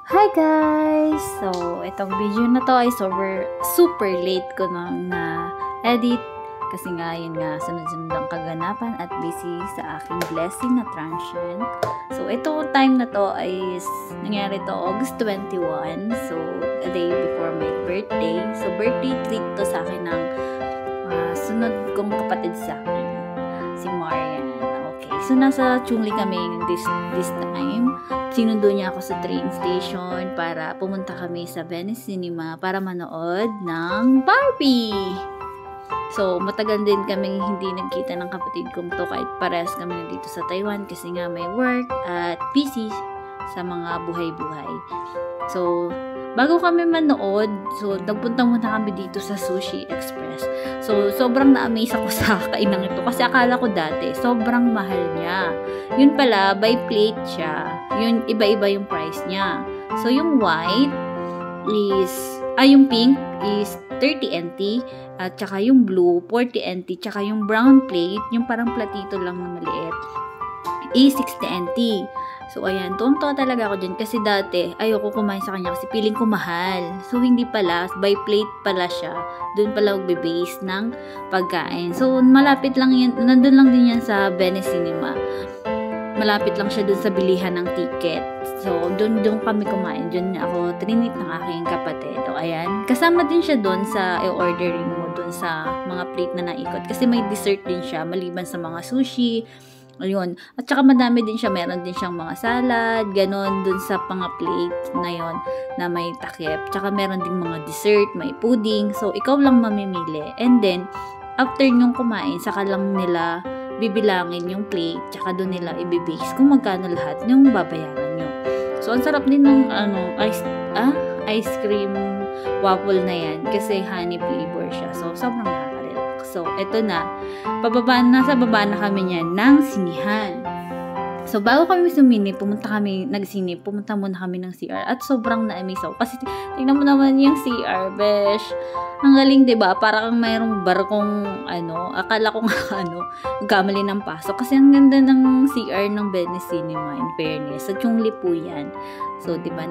Hi guys! So, itong video na to ay super late ko nang na-edit kasi nga yun nga sunod-sunod ang kaganapan at busy sa aking blessing na transient. So, ito time na to ay nangyari to August 21. So, a day before my birthday. So, birthday treat to sa akin ng sunod kong kapatid sa akin, si Marian. Okay. So, nasa Chungli kami this time. Sinundo niya ako sa train station para pumunta kami sa Venice Cinema para manood ng Barbie. So, matagal din kami hindi nagkita ng kapatid kong to kahit parehas kami nandito sa Taiwan kasi nga may work at busy sa mga buhay-buhay. So, bago kami manood, so nagpunta muna kami dito sa Sushi Express. So, sobrang na-amaze ako sa kainang ito kasi akala ko dati, sobrang mahal niya. Yun pala, by plate siya. Yun, iba-iba yung price niya. So, yung white is, yung pink is 30 NT, at saka yung blue, 40 NT, tsaka yung brown plate, yung parang platito lang na maliit, is 60 NT. So, ayan, tunto talaga ako dyan kasi dati, ayoko kumain sa kanya kasi feeling ko mahal. So, hindi pala, by plate pala siya. Doon pala magbe-base ng pagkain. So, malapit lang yan, nandun lang din yan sa Venice Cinema. Malapit lang siya doon sa bilihan ng ticket. So, doon kami kumain. Doon ako trinit ng aking kapatid. O, ayan, kasama din siya doon sa i-ordering mo doon sa mga plate na naikot. Kasi may dessert din siya, maliban sa mga sushi. Ayun. At saka madami din siya. Meron din siyang mga salad, ganon, dun sa mga plate na yon na may takip. Tsaka meron ding mga dessert, may pudding. So, ikaw lang mamimili. And then, after nyong kumain, saka lang nila bibilangin yung plate, tsaka dun nila ibibase kung magkano lahat yung babayaran nyo. So, ang sarap din ng ice cream waffle na yan kasi honey flavor siya. So, sobrang nakaka-relax. So, eto na. Nasa baba na kami niyan ng sinihan. So, bago kami pumunta muna kami ng CR at sobrang na-amaze ako. Kasi, tingnan mo naman yung CR, besh. Ang galing, diba? Parang mayroong barkong, akala ko nga, magkamali ng pasok. Kasi ang ganda ng CR ng Venice Cinema, in fairness. Sa Chungli po yan. So, diba?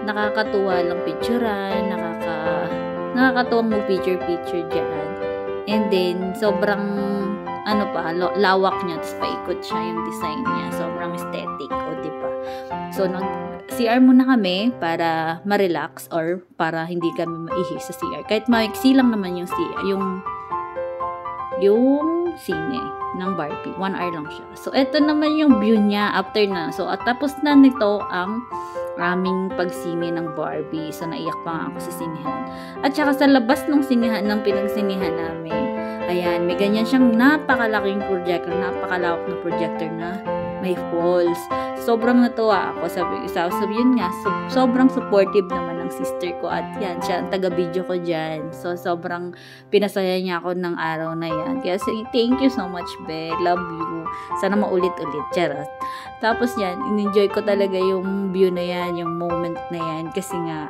Nakakatuwa lang picturean, nakakatuwang mag-picture dyan. And then, sobrang, lawak niya, tapos paikot siya yung design niya. Sobrang aesthetic, diba? So, CR muna kami para ma-relax or para hindi kami maihi sa CR. Kahit maiksi lang naman yung CR, yung sine ng Barbie. 1 hour lang siya. So, eto naman yung view niya after na. So, at tapos na nito ang aming pagsine ng Barbie. So, naiyak pa nga ako sa sinihan. At saka sa labas ng sinihan, ng pinagsinihan namin, ayan, may ganyan siyang napakalaking projector, napakalawak na projector na may falls. Sobrang natuwa ako. Sabi yun nga, sobrang supportive naman ng sister ko. At yan, siya ang taga-video ko dyan. So, sobrang pinasaya niya ako ng araw na yan. Kaya thank you so much, Be. Love you. Sana maulit-ulit. Charot. Tapos yan, in-enjoy ko talaga yung view na yan, yung moment na yan. Kasi nga,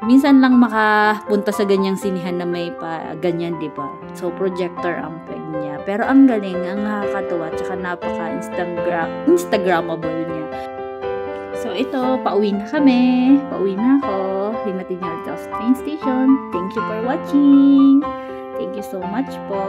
minsan lang makapunta sa ganyang sinihan na may pa ganyan, diba? So, projector ang peg niya. Pero ang galing, ang nakakatuwa, tsaka napaka-instagrammable niya. So, ito, pauwi na kami. Pauwi na ako. Himatid niya ulit ako sa train station. Thank you for watching. Thank you so much po.